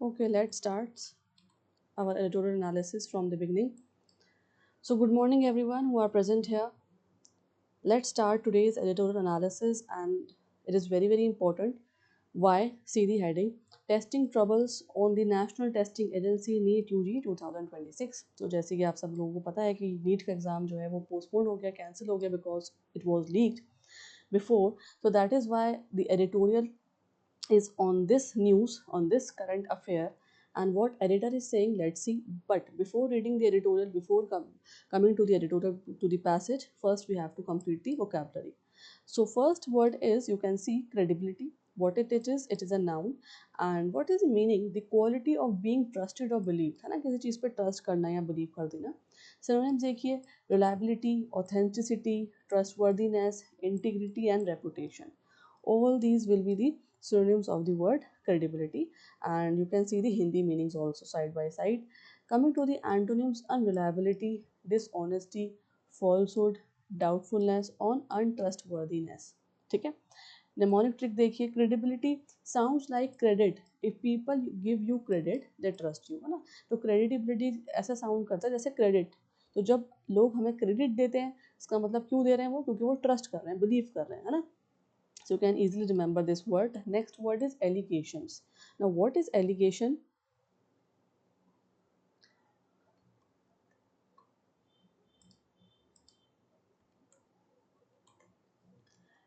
Okay, let's start our editorial analysis from the beginning. So, good morning, everyone who are present here. Let's start today's editorial analysis, and it is very, very important. Why? See the heading: Testing troubles on the National Testing Agency NEET UG 2026. तो जैसे कि आप सब लोगों को पता है कि नीट का एग्ज़ाम जो है वो पोस्टपोन हो गया, कैंसिल हो गया because it was leaked before. So that is why the editorial is on this news, on this current affair, and what editor is saying, let's see. But before reading the editorial, before coming to the editorial, to the passage, first we have to complete the vocabulary. So first word is, you can see, credibility. What it is a noun. And what is the meaning? The quality of being trusted or believed, है ना, किसी चीज़ पे trust करना या believe कर देना. Synonyms देखिए: reliability, authenticity, trustworthiness, integrity and reputation. All these will be the synonyms of the word credibility, and you can see the Hindi meanings also side by side. Coming to the antonyms: unreliability, dishonesty, falsehood, doubtfulness on untrustworthiness. ठीक है. Mnemonic trick देखिए: credibility sounds like credit. If people give you credit, they trust you, है ना. तो credibility ऐसा sound करता है जैसे क्रेडिट. तो जब लोग हमें क्रेडिट देते हैं, इसका मतलब क्यों दे रहे हैं वो? क्योंकि वो ट्रस्ट कर रहे हैं, बिलीव कर रहे हैं, है ना. So you can easily remember this word. Next word is allegations. Now what is allegation?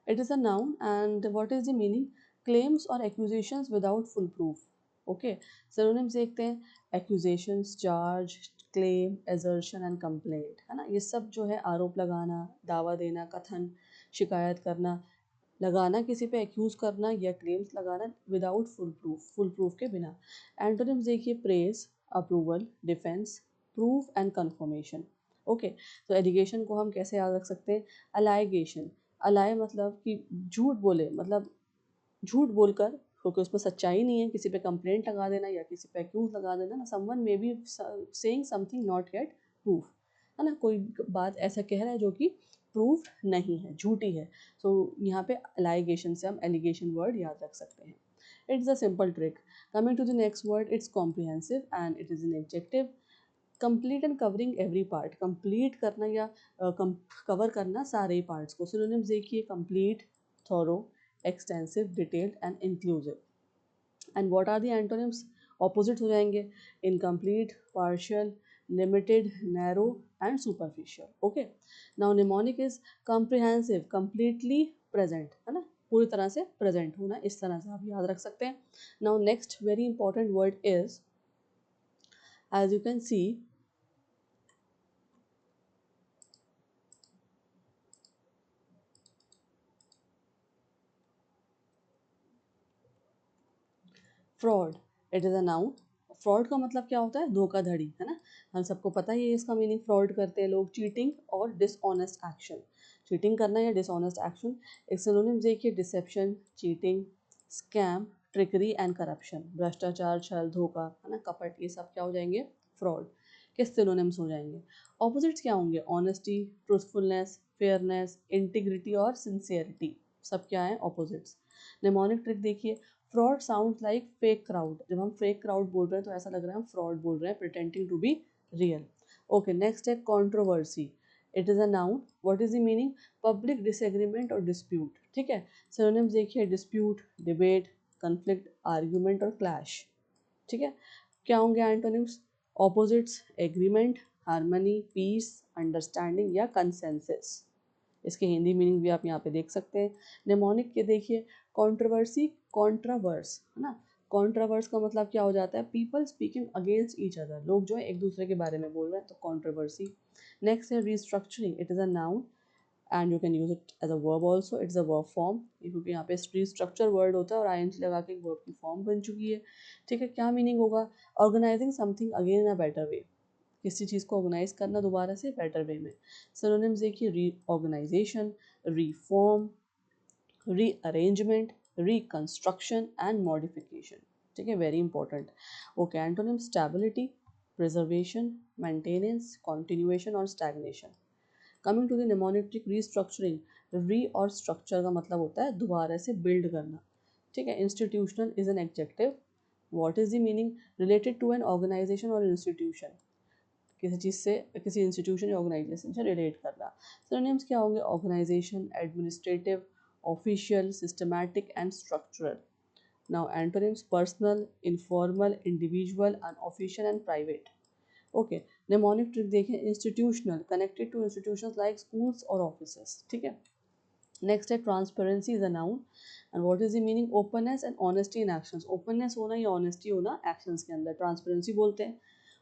It is a noun, and what is the meaning? Claims or accusations without full proof. Okay, synonyms देखते हैं: accusations, charge, claim, assertion and complaint, है ना. ये सब जो है आरोप लगाना, दावा देना, कथन, शिकायत करना, लगाना किसी पे, एक्यूज करना या क्लेम्स लगाना विदाउट फुल प्रूफ के बिना. एंटोनिम्स देखिए: praise, approval, defence, proof and confirmation. Okay, तो एलिगेशन को हम कैसे याद रख सकते हैं? अलाइगेशन. अलाय मतलब कि झूठ बोले, मतलब झूठ बोलकर, क्योंकि उसमें सच्चाई नहीं है, किसी पे कंप्लेंट लगा देना या किसी पे एक्यूज लगा देना ना. Someone may be saying something not yet proof, है ना. कोई बात ऐसा कह रहा है जो कि प्रूफ नहीं है, झूठी है. सो यहाँ पे एलाइगेशन से हम एलिगेशन वर्ड याद रख सकते हैं. It's a simple trick. Coming to the next word, it's comprehensive and it is an adjective. Complete and covering every part. Complete करना या कवर करना सारे पार्ट्स को. सिनोनिम्स देखिए: complete, thorough, extensive, detailed and inclusive. And what are the antonyms? Opposite हो जाएंगे: incomplete, partial, limited, narrow and superficial. Okay, now mnemonic is comprehensive, completely present, है ना, पूरी तरह से प्रेजेंट होना. इस तरह से आप याद रख सकते हैं. Now next very important word is, as you can see, fraud. It is a noun. Fraud का मतलब क्या होता है? धोखाधड़ी, है ना. हम सबको पता ही है इसका मीनिंग. फ्रॉड करते हैं लोग, चीटिंग और डिसऑनेस्ट एक्शन. चीटिंग करना या डिसऑनेस्ट एक्शन. एक सिनोनिम्स देखिए: deception, cheating, scam, trickery and corruption. भ्रष्टाचार, छल, धोखा, है ना, कपट, ये सब क्या हो जाएंगे? फ्रॉड के सिनोनिम्स हो जाएंगे. ऑपोजिट्स क्या होंगे? ऑनेस्टी, ट्रूथफुलनेस, फेयरनेस, इंटीग्रिटी और सिंसियरिटी. सब क्या है? ऑपोजिट्स. निमोनिक ट्रिक देखिए: fraud sound like fake crowd. जब हम फेक क्राउड बोल रहे हैं तो ऐसा लग रहा है हम फ्रॉड बोल रहे हैं, pretending to be real. Okay, next है controversy. It is a noun. What is the meaning? Public disagreement और डिस्प्यूट. ठीक है, सिनोनिम्स देखिए: डिस्प्यूट, डिबेट, कन्फ्लिक्ट, आर्ग्यूमेंट और क्लैश. ठीक है, क्या होंगे antonyms? Opposites: agreement, harmony, peace, understanding या कंसेंसस. इसके हिंदी मीनिंग भी आप यहाँ पे देख सकते हैं. नेमोनिक के देखिए: कंट्रोवर्सी, कॉन्ट्रावर्स, है ना. कॉन्ट्रावर्स का मतलब क्या हो जाता है? People speaking against each other. लोग जो है एक दूसरे के बारे में बोल रहे हैं, तो कॉन्ट्रोवर्सी. नेक्स्ट है restructuring. It is a noun and you can use it as a verb also. It's a verb form, क्योंकि यहाँ पे रिस्ट्रक्चर वर्ड होता है और आईएनजी लगा के वर्ब की फॉर्म बन चुकी है. ठीक है, क्या मीनिंग होगा? Organising something again in a better way. किसी चीज़ को ऑर्गेनाइज करना दोबारा से बेटर वे में. सिनोनिम्स देखिए: reorganisation, reform, rearrangement, reconstruction and modification. ठीक है, very important. Okay, antonym: stability, preservation, maintenance, continuation और stagnation. Coming to the mnemonic trick, restructuring. Re और स्ट्रक्चर का मतलब होता है दोबारा से बिल्ड करना. ठीक है, institutional is an adjective. What is the meaning? Related to an organisation और इंस्टीट्यूशन, किसी चीज़ से, किसी इंस्टीट्यूशन या ऑर्गेनाइजेशन से रिलेट करना। सिनोनिम्स क्या होंगे? Organisation, administrative, official, systematic and structural. Now antonyms: personal, informal, individual, unofficial and private. Okay, mnemonic trick देखें: institutional, connected to institutions like schools और ऑफिसेस। ठीक है, नेक्स्ट है transparency is a noun and what is the meaning? Openness and honesty in actions. Openness होना या honesty होना actions के अंदर, ट्रांसपेरेंसी बोलते हैं।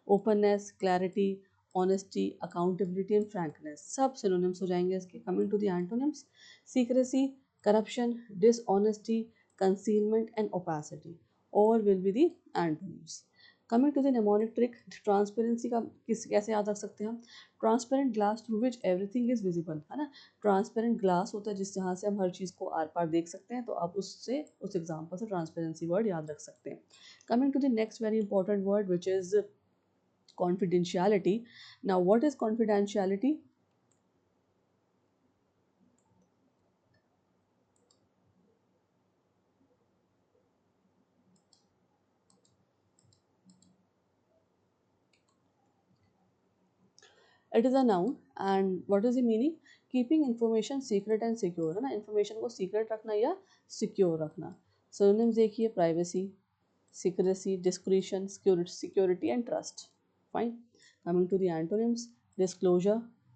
Openness, clarity, honesty, accountability and frankness, सब सिनोनिम्स हो जाएंगे इसके। Coming to the antonyms: secrecy, corruption, dishonesty, concealment and opacity, all will be the antonyms. Coming to the mnemonic trick, transparency का किस कैसे याद रख सकते हैं हम? Transparent glass through which everything is visible, है ना। ट्रांसपेरेंट ग्लास होता है जिस जहाँ से हम हर चीज़ को आर पार देख सकते हैं, तो आप उससे उस एग्जाम्पल से ट्रांसपेरेंसी वर्ड याद रख सकते हैं। Coming to the next very important word which is confidentiality. Now what is confidentiality? It is a noun and what is the meaning? Keeping information secret and secure, है ना, information को secret रखना या secure रखना। synonyms देखिए: privacy, secrecy, discretion, security and trust. Fine. Coming to the antonyms: disclosure,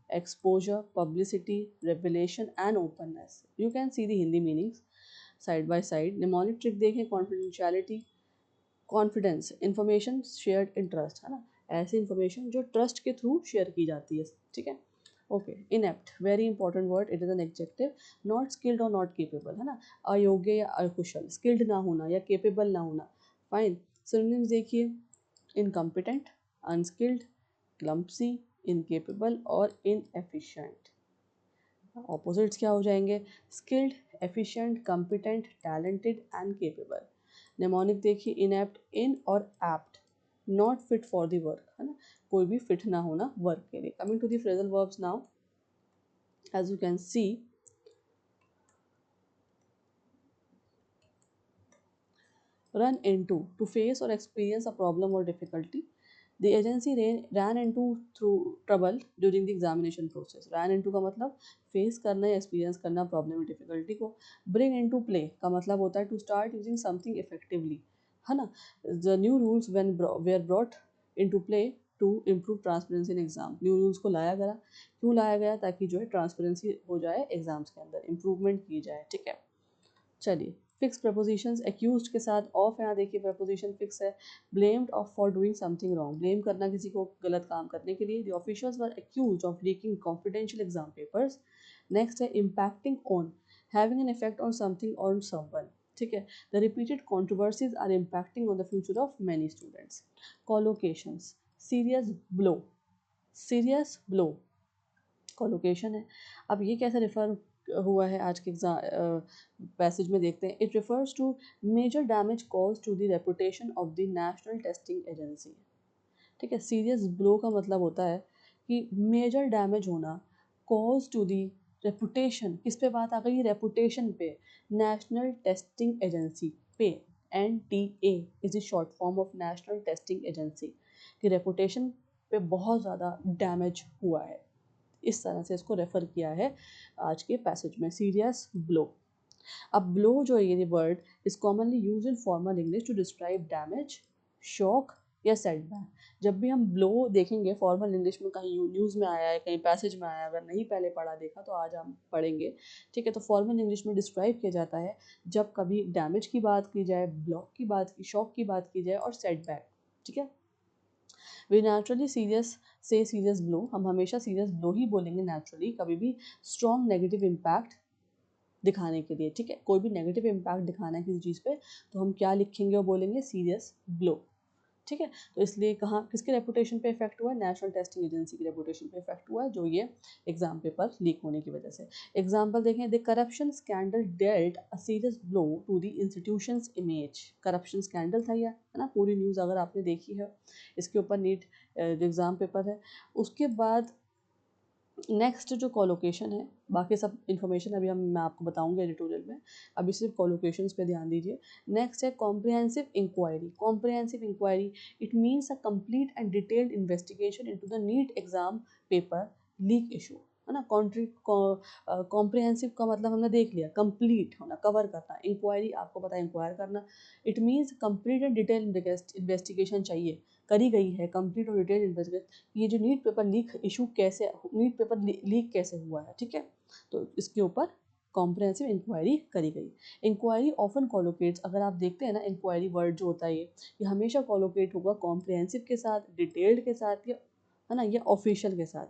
exposure, publicity, revelation and openness. You can see the Hindi meanings side by side. Mnemonic trick देखें: confidentiality, confidence, information shared in trust, है ना, ऐसी information जो trust के through share की जाती है। ठीक है, okay. Inept, very important word, it is an adjective, not skilled और नॉट केपेबल, है ना, अयोग्य या अकुशल, स्किल्ड ना होना या केपेबल ना होना। फाइन। सिनोनिम्स देखिए: इनकम्पिटेंट, अनस्किल्ड, क्लम्पसी, इनकेपेबल और इनएफिशिएंट। ऑपोजिट्स क्या हो जाएंगे? Skilled, efficient, competent, talented and capable. Mnemonic देखिए: इनएप्ट, इन और apt, not fit for the work, है ना, कोई भी फिट ना होना वर्क के लिए। Coming to the phrasal verbs now, as you can see, run into, to face or experience a problem or difficulty. The agency ran into through trouble during the examination process. ran into का मतलब face करना या experience करना problem या difficulty को। bring into play का मतलब होता है to start using something effectively, है ना। the new rules when were brought into play to improve transparency in exam. New rules को लाया गया, क्यों लाया गया? ताकि जो है ट्रांसपेरेंसी हो जाए एग्जाम्स के अंदर, इम्प्रूवमेंट की जाए। ठीक है, चलिए। फिक्स प्रपोजिशंस, एक्यूज्ड के साथ ऑफ, यहाँ देखिए प्रपोजिशन फिक्स है। Blamed of for doing something wrong, blame करना किसी को गलत काम करने के लिए। The officials were accused of leaking confidential exam papers. Next है impacting on, having an effect on something और समवन। ठीक है, the repeated controversies are impacting on the future of many students. Collocations, serious blow, serious blow collocation है। अब ये कैसे refer हुआ है आज के पैसेज में, देखते हैं। It refers to major damage cause to the reputation of the National Testing Agency. ठीक है, सीरियस ब्लो का मतलब होता है कि मेजर डैमेज होना, कॉज टू दी रेपुटेशन, किस पे बात आ गई? रेपुटेशन पे, नेशनल टेस्टिंग एजेंसी पे। NTA is the short form of National Testing Agency, कि रेपुटेशन पे बहुत ज़्यादा डैमेज हुआ है, इस तरह से इसको रेफर किया है आज के पैसेज में, सीरियस ब्लो। अब ब्लो जो है ये word is commonly use in formal English to describe damage, shock या सेटबैक। जब भी हम ब्लो देखेंगे फॉर्मल इंग्लिश में, कहीं न्यूज़ में आया है, कहीं पैसेज में आया है, अगर नहीं पहले पढ़ा देखा तो आज हम पढ़ेंगे। ठीक है, तो फॉर्मल इंग्लिश में डिस्क्राइब किया जाता है जब कभी डैमेज की बात की जाए, ब्लॉक की बात की, शॉक की बात की जाए और सेटबैक। ठीक है, वी नेचुरली सीरियस से सीरियस ब्लो, हम हमेशा सीरियस ब्लो ही बोलेंगे नेचुरली, कभी भी स्ट्रॉन्ग नेगेटिव इम्पैक्ट दिखाने के लिए। ठीक है, कोई भी नेगेटिव इम्पैक्ट दिखाना है किसी चीज़ पे तो हम क्या लिखेंगे और बोलेंगे? Serious blow. ठीक है, तो इसलिए कहाँ किसके रेपुटेशन पे इफेक्ट हुआ है? नेशनल टेस्टिंग एजेंसी की रेपुटेशन पे इफेक्ट हुआ है, जो ये एग्जाम पेपर लीक होने की वजह से। एग्जाम्पल देखें: the corruption scandal dealt a serious blow to the institution's image. Corruption scandal था यह, है ना, पूरी न्यूज़ अगर आपने देखी है, इसके ऊपर नीट एग्जाम पेपर है। उसके बाद नेक्स्ट जो कोलोकेशन है, बाकी सब इन्फॉर्मेशन अभी मैं आपको बताऊंगी एडिटोरियल में, अभी सिर्फ कोलोकेशंस पे ध्यान दीजिए। नेक्स्ट है comprehensive inquiry. Comprehensive inquiry it means a complete and detailed investigation into the NEET exam paper leak issue, है ना। कॉम्प्रिहेंसिव का मतलब हमने देख लिया, कंप्लीट होना, कवर करना। इंक्वायरी आपको पता है इंक्वायर करना, it means complete and detail investigation चाहिए, करी गई है कंप्लीट और डिटेल इन्वेस्टिगेशन, ये जो नीट पेपर लीक इशू कैसे, नीट पेपर लीक कैसे हुआ है, ठीक है। तो इसके ऊपर कॉम्प्रिहेंसिव इंक्वायरी करी गई। इंक्वायरी ऑफन कोलोकेट्स, अगर आप देखते हैं ना इंक्वायरी वर्ड जो होता है ये हमेशा कोलोकेट होगा कॉम्प्रिहेंसिव के साथ, डिटेल्ड के साथ, या है ना, या ऑफिशियल के साथ,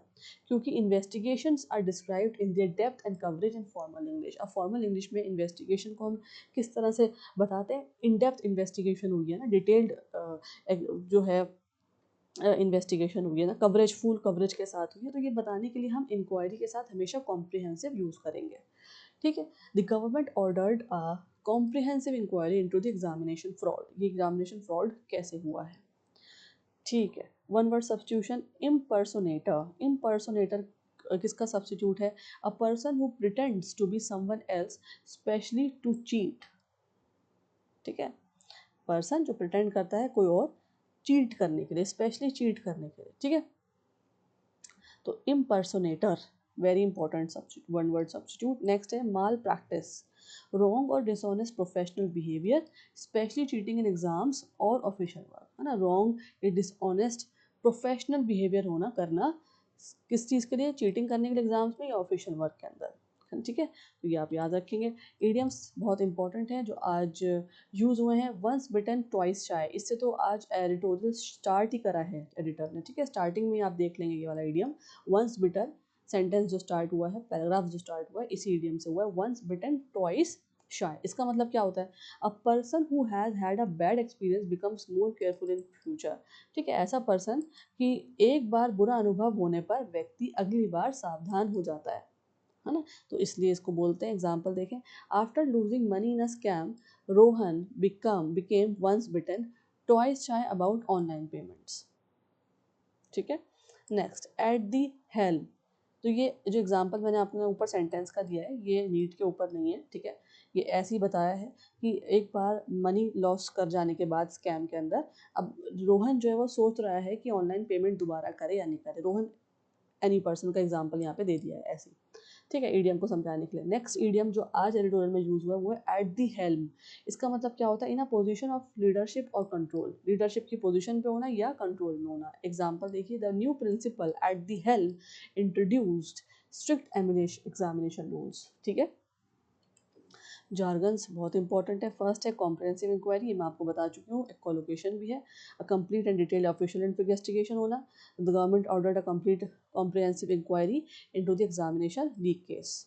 क्योंकि investigations are described in their depth and coverage in formal English. अब फॉर्मल इंग्लिश में इन्वेस्टिगेशन को हम किस तरह से बताते हैं, इन डेप्थ इन्वेस्टिगेशन हुई है ना, डिटेल्ड जो है इन्वेस्टिगेशन हुई है ना, कवरेज, फुल कवरेज के साथ हुई है, तो ये बताने के लिए हम इंक्वायरी के साथ हमेशा कॉम्प्रिहेंसिव यूज़ करेंगे, ठीक है। The government ordered a comprehensive inquiry into the examination fraud. ये एग्जामिनेशन फ्रॉड कैसे हुआ है, ठीक है। One word substitution, impersonator. Impersonator किसका सब्स्टिट्यूट है, a person who pretends to be someone else specially to cheat, ठीक है। पर्सन जो प्रिटेंड करता है कोई और चीट करने के लिए, स्पेशली चीट करने के लिए, ठीक है। तो impersonator very important substitute, one word substitute. Next है माल प्रैक्टिस, रॉन्ग और dishonest professional behaviour specially cheating in exams और ऑफिशियल वर्क, है ना। रॉन्ग या डिसऑनेस्ट प्रोफेशनल बिहेवियर होना, करना, किस चीज़ के लिए, चीटिंग करने के लिए एग्जाम्स में या ऑफिशियल वर्क के अंदर, ठीक है। तो ये आप याद रखेंगे। इडियम्स बहुत इंपॉर्टेंट हैं जो आज यूज़ हुए हैं, वंस बिटन ट्वाइस शाय, इससे तो आज एडिटोरियल स्टार्ट ही करा है एडिटर ने, ठीक है। स्टार्टिंग में आप देख लेंगे ये वाला इडियम, वंस बिटन, सेंटेंस जो स्टार्ट हुआ है, पैराग्राफ जो स्टार्ट हुआ है, इसी इडियम से हुआ है, वंस बिटन ट्वाइस शाय। इसका मतलब क्या होता है, a person who has had a bad experience becomes more careful in future, ठीक है। ऐसा पर्सन कि एक बार बुरा अनुभव होने पर व्यक्ति अगली बार सावधान हो जाता है ना। तो इसलिए इसको बोलते हैं, एग्जाम्पल देखें, after losing money in a scam Rohan became once bitten twice shy about online payments, ठीक है। Next, at the helm. तो ये जो एग्जांपल मैंने आपने ऊपर सेंटेंस का दिया है ये नीट के ऊपर नहीं है, ठीक है। ये ऐसे ही बताया है कि एक बार मनी लॉस कर जाने के बाद स्कैम के अंदर, अब रोहन जो है वो सोच रहा है कि ऑनलाइन पेमेंट दोबारा करे या नहीं करे। रोहन एनी पर्सन का एग्जाम्पल यहाँ पे दे दिया है ऐसे, ठीक है, ईडियम को समझाने के लिए। नेक्स्ट ईडियम जो आज एडिटोरियल में यूज हुआ है वो है एट द हेल्म। इसका मतलब क्या होता है, in a position of leadership और कंट्रोल, लीडरशिप की पोजीशन पे होना या कंट्रोल में होना। एग्जांपल देखिए, the new principal at the helm introduced strict examination rules, ठीक है। जार्गन्स बहुत इंपॉर्टेंट है। फर्स्ट है कॉम्प्रिहेंसिव इंक्वायरी, ये मैं आपको बता चुकी हूँ, एक कोलोकेशन भी है। A complete and detail official investigation होना, the government ordered a complete comprehensive inquiry into the examination leak case.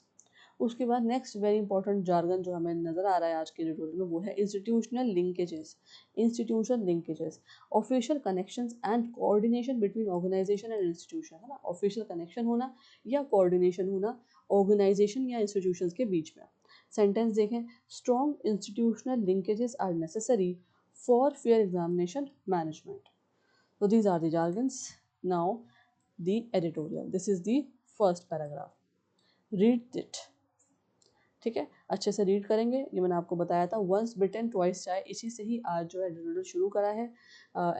उसके बाद नेक्स्ट वेरी इंपॉर्टेंट जार्गन जो हमें नज़र आ रहा है आज के ट्यूटोरियल में वो है institutional linkages. Institution linkages, official connections and coordination between organisation and institution, है ना। ऑफिशियल कनेक्शन होना या कोऑर्डिनेशन होना ऑर्गेनाइजेशन या इंस्टीट्यूशंस के बीच में। सेंटेंस देखें, strong institutional linkages are necessary for fair examination management. So these are the jargons. Now the editorial. This is the first paragraph. Read it. ठीक है, अच्छे से रीड करेंगे। ये मैंने आपको बताया था, वंस बिटन ट्वाइस शाय, इसी से ही आज जो है एडिटोरियल शुरू करा है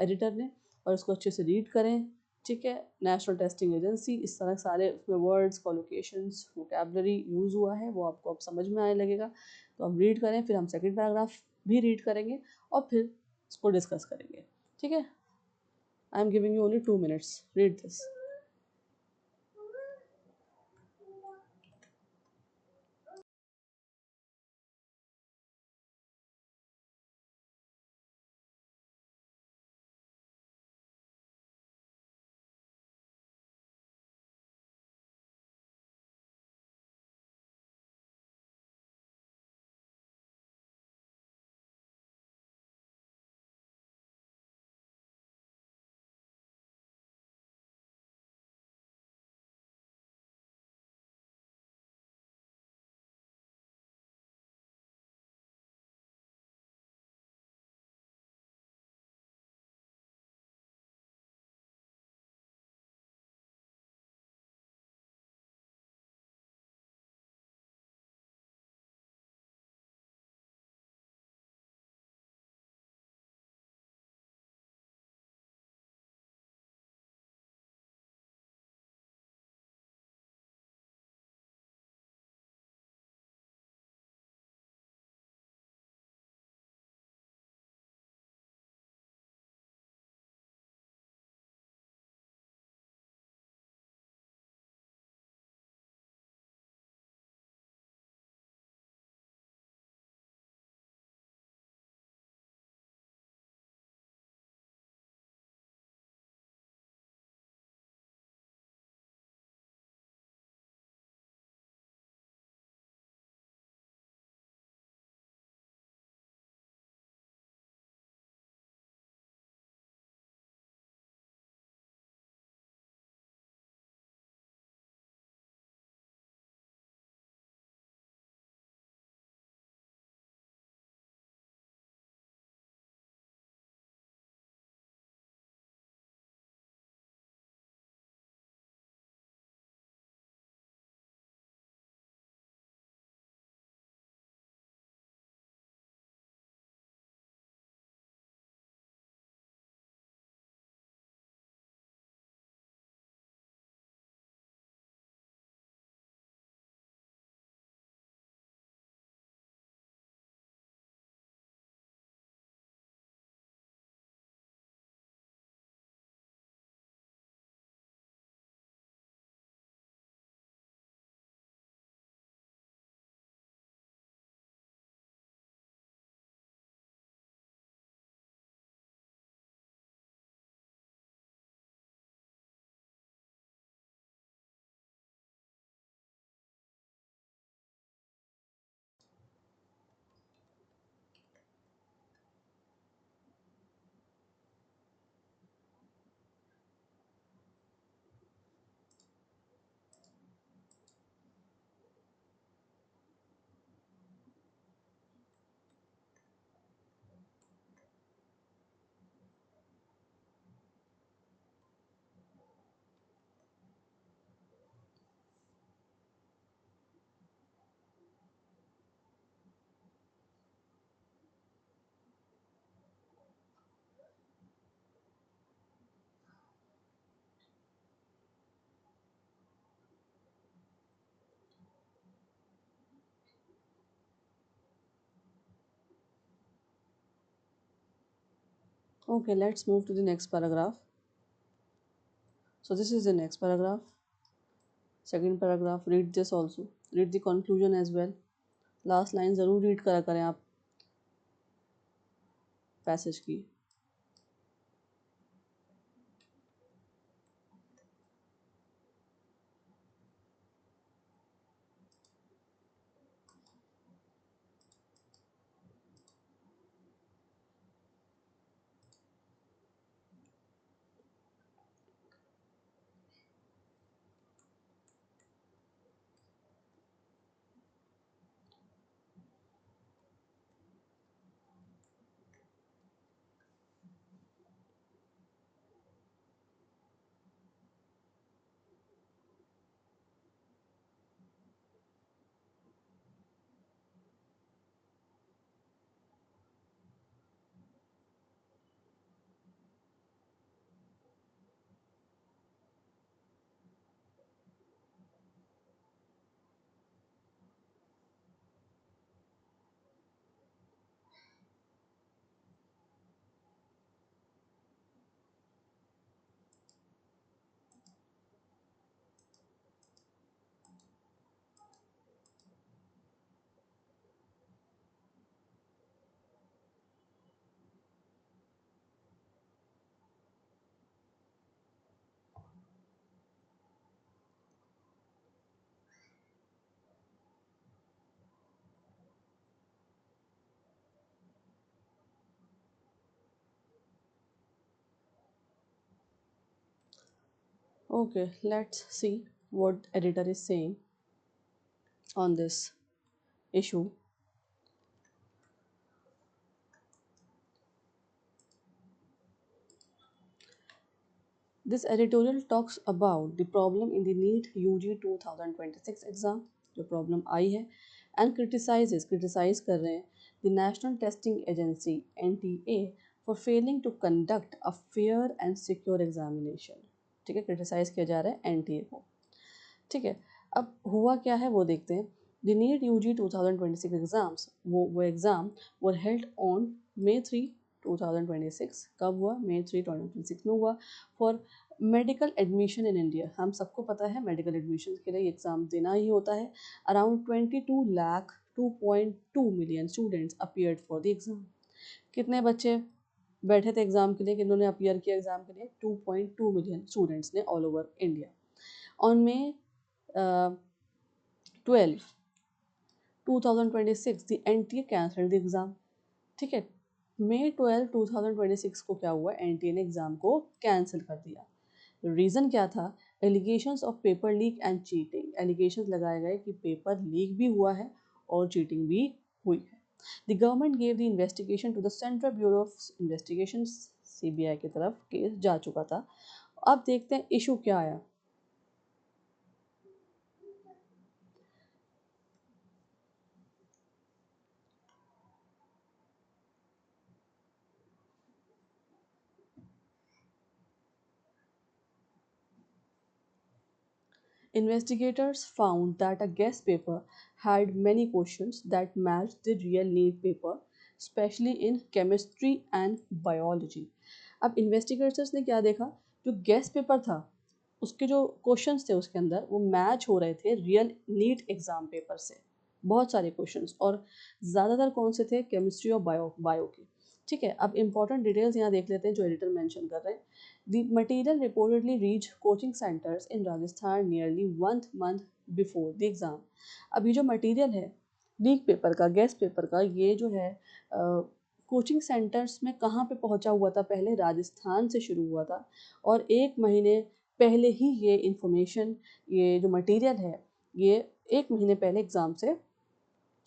एडिटर ने, और इसको अच्छे से रीड करें, ठीक है। नेशनल टेस्टिंग एजेंसी, इस तरह सारे उसमें वर्ड्स, कॉलोकेशंस, वोकैबुलरी यूज़ हुआ है वो आपको अब समझ में आने लगेगा। तो अब रीड करें, फिर हम सेकेंड पैराग्राफ भी रीड करेंगे और फिर इसको डिस्कस करेंगे, ठीक है। I am giving you only 2 minutes, read this. Okay, let's move to the next paragraph. So this is the next paragraph. Second paragraph, read this also. Read the conclusion as well. Last line ज़रूर read करा करें आप passage की. Okay, let's see what editor is saying on this issue. This editorial talks about the problem in the NEET UG 2026 exam, जो problem आई है, and criticise कर रहे हैं the National Testing Agency NTA for failing to conduct a fair and secure examination. ठीक है, criticise किया जा रहा है NTA को. ठीक है, अब हुआ क्या है वो देखते हैं. द नीट UG 2026 एग्ज़ाम्स, वो exam were held on May 3 2026. कब हुआ? May 3 2026 में हुआ. For medical admission in India, हम सबको पता है मेडिकल एडमिशन के लिए एग्ज़ाम देना ही होता है. Around 22 lakh 2.2 million students appeared for the exam. कितने बच्चे बैठे थे एग्ज़ाम के लिए, किन्होंने अपीयर किया एग्ज़ाम के लिए? 2.2 मिलियन स्टूडेंट्स ने all over India. On May 12 2026 the NTA cancelled the exam. ठीक है, May 12 2026 को क्या हुआ? NTA ने एग्ज़ाम को कैंसिल कर दिया. रीज़न क्या था? Allegations of paper leak and cheating. Allegations लगाए गए कि पेपर लीक भी हुआ है और चीटिंग भी हुई है. The government gave the investigation to the Central Bureau of Investigation, CBI की तरफ केस जा चुका था. अब देखते हैं इशू क्या आया. Investigators found that a guest paper had many questions that matched the real NEET paper, especially in chemistry and biology. अब investigators ने क्या देखा? जो गेस्ट पेपर था उसके जो क्वेश्चंस थे उसके अंदर वो मैच हो रहे थे रियल नीट एग्जाम पेपर से. बहुत सारे क्वेश्चंस, और ज़्यादातर कौन से थे? केमिस्ट्री और बायो के. ठीक है, अब इंपॉर्टेंट डिटेल्स यहाँ देख लेते हैं जो एडिटर मेंशन कर रहे हैं. The material reportedly reached coaching centers in Rajasthan nearly 1 month before the exam. अब ये जो मटेरियल है लीक पेपर का, गेस्ट पेपर का, ये जो है कोचिंग सेंटर्स में कहाँ पे पहुँचा हुआ था? पहले राजस्थान से शुरू हुआ था और 1 महीने पहले ही ये इंफॉर्मेशन, ये जो मटेरियल है, ये 1 महीने पहले एग्ज़ाम से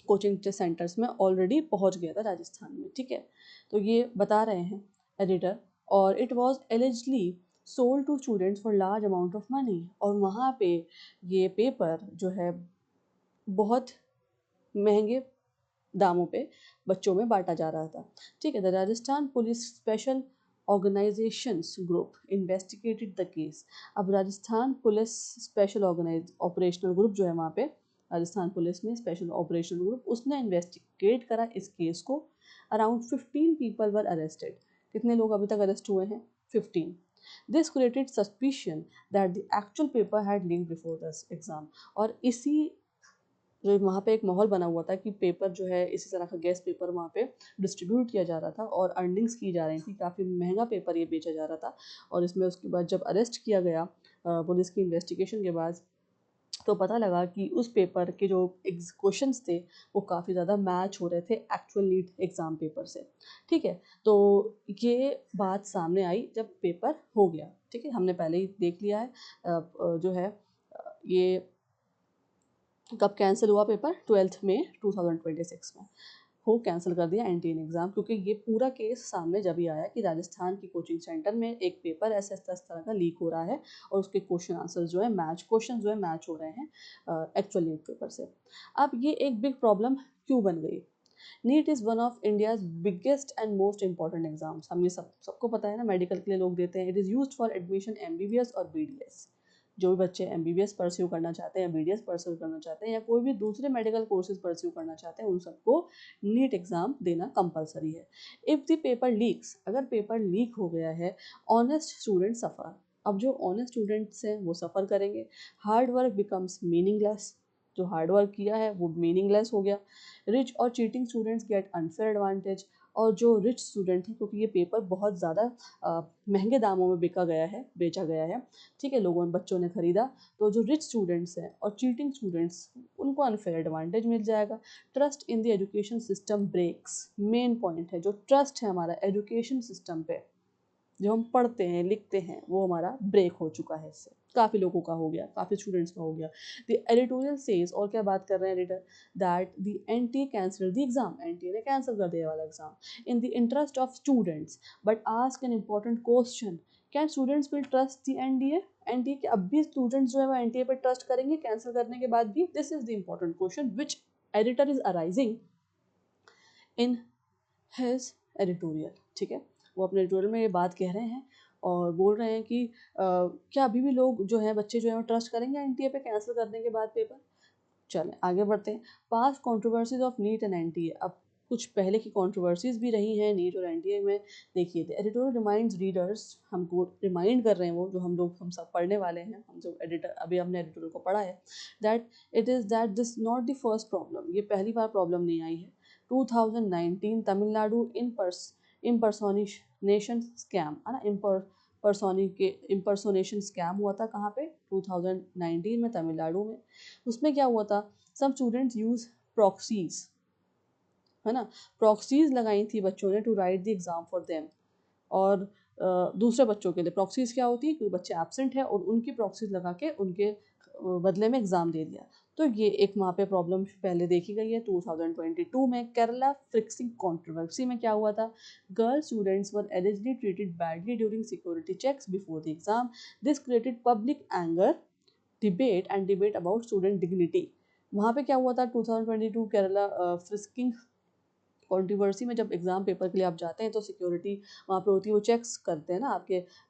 कोचिंग सेंटर्स में ऑलरेडी पहुंच गया था राजस्थान में. ठीक है, तो ये बता रहे हैं एडिटर. और it was allegedly sold to students for large amount of money. और वहाँ पे ये पेपर जो है बहुत महंगे दामों पे बच्चों में बांटा जा रहा था. ठीक है, the Rajasthan police special organisations group investigated the case. अब Rajasthan police special operational group जो है वहाँ पे राजस्थान पुलिस में स्पेशल ऑपरेशनल ग्रुप, उसने इन्वेस्टिगेट करा इस केस को. Around 15 people were arrested. कितने लोग अभी तक अरेस्ट हुए हैं? 15। This created suspicion that the actual paper had leaked before this exam. और इसी जो वहाँ पे एक माहौल बना हुआ था कि पेपर जो है इसी तरह का गेस्ट पेपर वहाँ पे डिस्ट्रीब्यूट किया जा रहा था और अर्निंग्स की जा रही थी, काफ़ी महंगा पेपर ये बेचा जा रहा था। और इसमें उसके बाद जब अरेस्ट किया गया पुलिस की इन्वेस्टिगेशन के बाद, तो पता लगा कि उस पेपर के जो क्वेश्चंस थे वो काफ़ी ज़्यादा मैच हो रहे थे एक्चुअल नीट एग्ज़ाम पेपर से। ठीक है, तो ये बात सामने आई जब पेपर हो गया। ठीक है, हमने पहले ही देख लिया है जो है ये कब कैंसिल हुआ पेपर? 12 मई 2026 में हो कैंसिल कर दिया एनटीए एग्ज़ाम, क्योंकि ये पूरा केस सामने जब ही आया कि राजस्थान की कोचिंग सेंटर में एक पेपर ऐसे इस तरह का लीक हो रहा है और उसके क्वेश्चन आंसर जो है क्वेश्चन जो है मैच हो रहे हैं एक्चुअल नीट पेपर से। अब ये एक बिग प्रॉब्लम क्यों बन गई? NEET is one of India's biggest and most important exams. हम ये सबको पता है ना, मेडिकल के लिए लोग देते हैं। It is used for admission MBBS और बीडीएस। जो भी बच्चे एमबीबीएस परस्यू करना चाहते हैं, बीडीएस परस्यू करना चाहते हैं या कोई भी दूसरे मेडिकल कोर्सेज परस्यू करना चाहते हैं, उन सबको नीट एग्ज़ाम देना कंपलसरी है। इफ़ द पेपर लीक्स, अगर पेपर लीक हो गया है, ऑनेस्ट स्टूडेंट सफ़र। अब जो ऑनेस्ट स्टूडेंट्स हैं वो सफ़र करेंगे। Hard work becomes meaningless. जो हार्ड वर्क किया है वो मीनिंगलेस हो गया। रिच और cheating students gate unfair advantage. और जो रिच स्टूडेंट हैं, क्योंकि ये पेपर बहुत ज़्यादा महंगे दामों में बेचा गया है, ठीक है, बच्चों ने खरीदा, तो जो रिच स्टूडेंट्स हैं और चीटिंग स्टूडेंट्स, उनको अनफेयर एडवांटेज मिल जाएगा। Trust in the education system breaks. Main point है, जो ट्रस्ट है हमारा एजुकेशन सिस्टम पे, जो हम पढ़ते हैं लिखते हैं, वो हमारा ब्रेक हो चुका है। इससे काफ़ी लोगों का हो गया, काफ़ी स्टूडेंट्स का हो गया। द एडिटोरियल सेज, और क्या बात कर रहे हैं editor, that the NTA cancel the exam, NTA ने कैंसिल कर दिया वाला exam in the interest of students, but ask an important question, can students will trust the NDA? NTA के अब भी स्टूडेंट्स जो है वो एनटीए पर ट्रस्ट करेंगे कैंसिल करने के बाद भी? This is the important question which editor is arising in his editorial. ठीक है, वो अपने एडिटोरियल में ये बात कह रहे हैं और बोल रहे हैं कि क्या अभी भी लोग जो हैं, बच्चे जो हैं, वो ट्रस्ट करेंगे एनटीए पे कैंसिल करने के बाद पेपर? चलें आगे बढ़ते हैं। Past controversies of neat and NTA. अब कुछ पहले की कंट्रोवर्सीज भी रही हैं नीट और एनटीए में। देखिए, द एडिटोरियल रिमाइंड्स रीडर्स, हमको रिमाइंड कर रहे हैं वो जो हम सब पढ़ने वाले हैं, हम जो एडिटर अभी हमने एडिटोरियल को पढ़ा है, that it is that this not the first problem. ये पहली बार प्रॉब्लम नहीं आई है। 2019 तमिलनाडु इम्पर्सोनेशन स्कैम, है ना, इम्पर्सोनेशन स्कैम हुआ था। कहाँ पे? 2019 में तमिलनाडु में। उसमें क्या हुआ था? सम स्टूडेंट्स यूज प्रॉक्सीज, है ना, प्रॉक्सीज लगाई थी बच्चों ने to write the exam for them. और दूसरे बच्चों के लिए प्रॉक्सीज क्या होती है? क्योंकि बच्चे एब्सेंट है और उनकी प्रॉक्सीज लगा के उनके बदले में एग्ज़ाम दे दिया। तो ये एक वहाँ पे प्रॉब्लम पहले देखी गई है। 2022 में केरला फिक्सिंग कंट्रोवर्सी में क्या हुआ था? Girl students were allegedly treated badly during security checks before the exam. This created public anger, debate about student dignity. वहाँ पे क्या हुआ था? 2022 केरला फ्रिस्किंग कंट्रोवर्सी में, जब एग्ज़ाम पेपर के लिए आप जाते हैं तो सिक्योरिटी वहाँ पे होती है, वो चेक्स करते हैं ना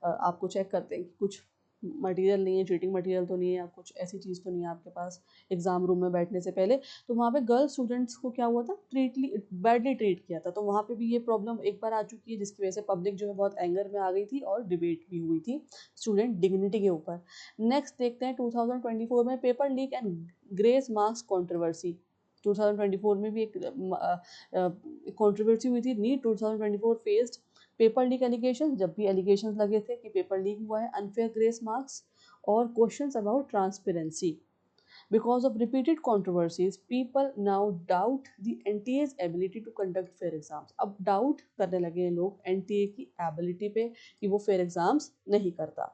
आपको चेक करते हैं कि कुछ मटेरियल नहीं है, चीटिंग मटेरियल तो नहीं है, या कुछ ऐसी चीज़ तो नहीं है आपके पास एग्ज़ाम रूम में बैठने से पहले। तो वहाँ पे गर्ल स्टूडेंट्स को क्या हुआ था? बैडली ट्रीट किया था। तो वहाँ पे भी ये प्रॉब्लम एक बार आ चुकी है, जिसकी वजह से पब्लिक जो है बहुत एंगर में आ गई थी और डिबेट भी हुई थी स्टूडेंट डिग्निटी के ऊपर। नेक्स्ट देखते हैं 2024 में paper leak and grace marks controversy. 2024 में भी एक कंट्रोवर्सी हुई थी। NEET 2024 faced paper leak allegation. जब भी एलिगेशन लगे थे कि पेपर लीक हुआ है, अनफेयर ग्रेस मार्क्स और questions about transparency. Because of repeated controversies, people now doubt the NTA's ability to conduct fair exams. अब डाउट करने लगे हैं लोग NTA की एबिलिटी पे कि वो फेयर एग्जाम्स नहीं करता।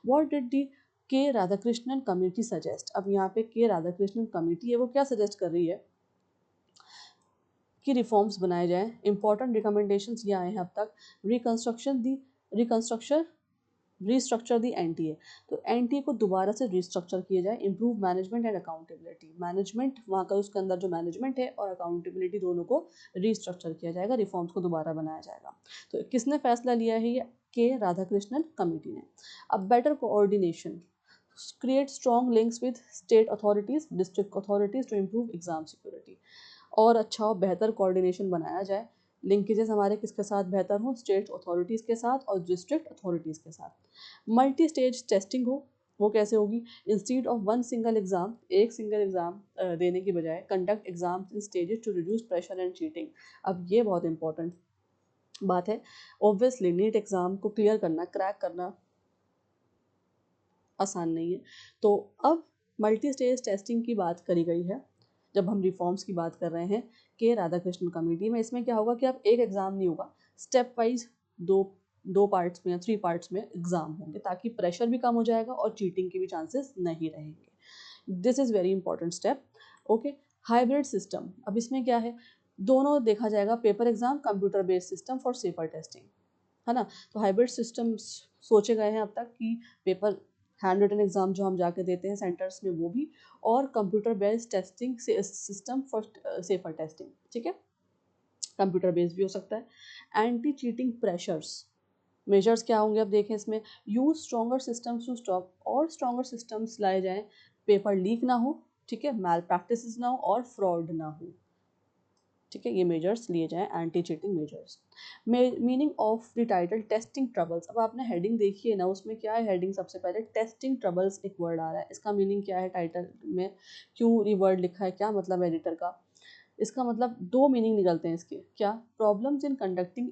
What did the के राधाकृष्णन कमेटी सजेस्ट? अब यहाँ पे के राधाकृष्णन कमेटी है, वो क्या सजेस्ट कर रही है कि रिफॉर्म्स बनाए जाएं। इंपॉर्टेंट रिकमेंडेशंस ये आए हैं अब तक। रीस्ट्रक्चर दी एनटीए। तो एनटीए को दोबारा से रीस्ट्रक्चर किया जाए। Improve management and accountability. Management वहाँ का, उसके अंदर जो मैनेजमेंट है और अकाउंटेबिलिटी, दोनों को रीस्ट्रक्चर किया जाएगा, रिफॉर्म्स को दोबारा बनाया जाएगा। तो किसने फैसला लिया है? ये के राधाकृष्णन कमेटी ने। अब better coordination, create strong links with state authorities, district authorities to improve exam security. और अच्छा और बेहतर कोऑर्डिनेशन बनाया जाए लिंकेजेस हमारे किसके साथ बेहतर हो, स्टेट अथॉरिटीज़ के साथ और डिस्ट्रिक्ट अथॉरिटीज़ के साथ। मल्टी स्टेज टेस्टिंग हो, वो कैसे होगी, instead of one single exam, एक सिंगल एग्जाम देने की बजाय conduct exam in stages to reduce pressure and cheating. अब ये बहुत इंपॉर्टेंट बात है। ऑब्वियसली नीट एग्जाम को क्लियर करना, क्रैक करना आसान नहीं है। तो अब मल्टी स्टेज टेस्टिंग की बात करी गई है जब हम रिफॉर्म्स की बात कर रहे हैं के राधाकृष्णन कमेटी में। इसमें क्या होगा कि अब एक एग्ज़ाम नहीं होगा, स्टेप वाइज दो पार्ट्स में या 3 पार्ट्स में एग्ज़ाम होंगे, ताकि प्रेशर भी कम हो जाएगा और चीटिंग के भी चांसेस नहीं रहेंगे। This is very important step. Okay, hybrid system, अब इसमें क्या है, दोनों देखा जाएगा, paper exam, computer based system for safer testing, है ना। तो हाइब्रिड सिस्टम सोचे गए हैं अब तक कि पेपर हैंड रिटन एग्जाम जो हम जाके देते हैं सेंटर्स में वो भी, और computer based testing system for safer testing, ठीक है, कंप्यूटर बेस्ड भी हो सकता है। एंटी चीटिंग प्रेशर्स, मेजर्स क्या होंगे अब देखें इसमें, use stronger systems to stop, और स्ट्रॉन्गर सिस्टम्स लाए जाएं, पेपर लीक ना हो, ठीक है, मैल प्रैक्टिस ना हो और फ्रॉड ना हो, ठीक है, ये मेजर्स लिए जाएं, anti cheating measures. Meaning of the title testing troubles, अब आपने हेडिंग देखी है ना, उसमें क्या है हेडिंग, सबसे पहले टेस्टिंग ट्रबल्स एक वर्ड आ रहा है, इसका मीनिंग क्या है, टाइटल में क्यों ये वर्ड लिखा है, क्या मतलब है एडिटर का। इसका मतलब दो मीनिंग निकलते हैं इसके, क्या, problems in conducting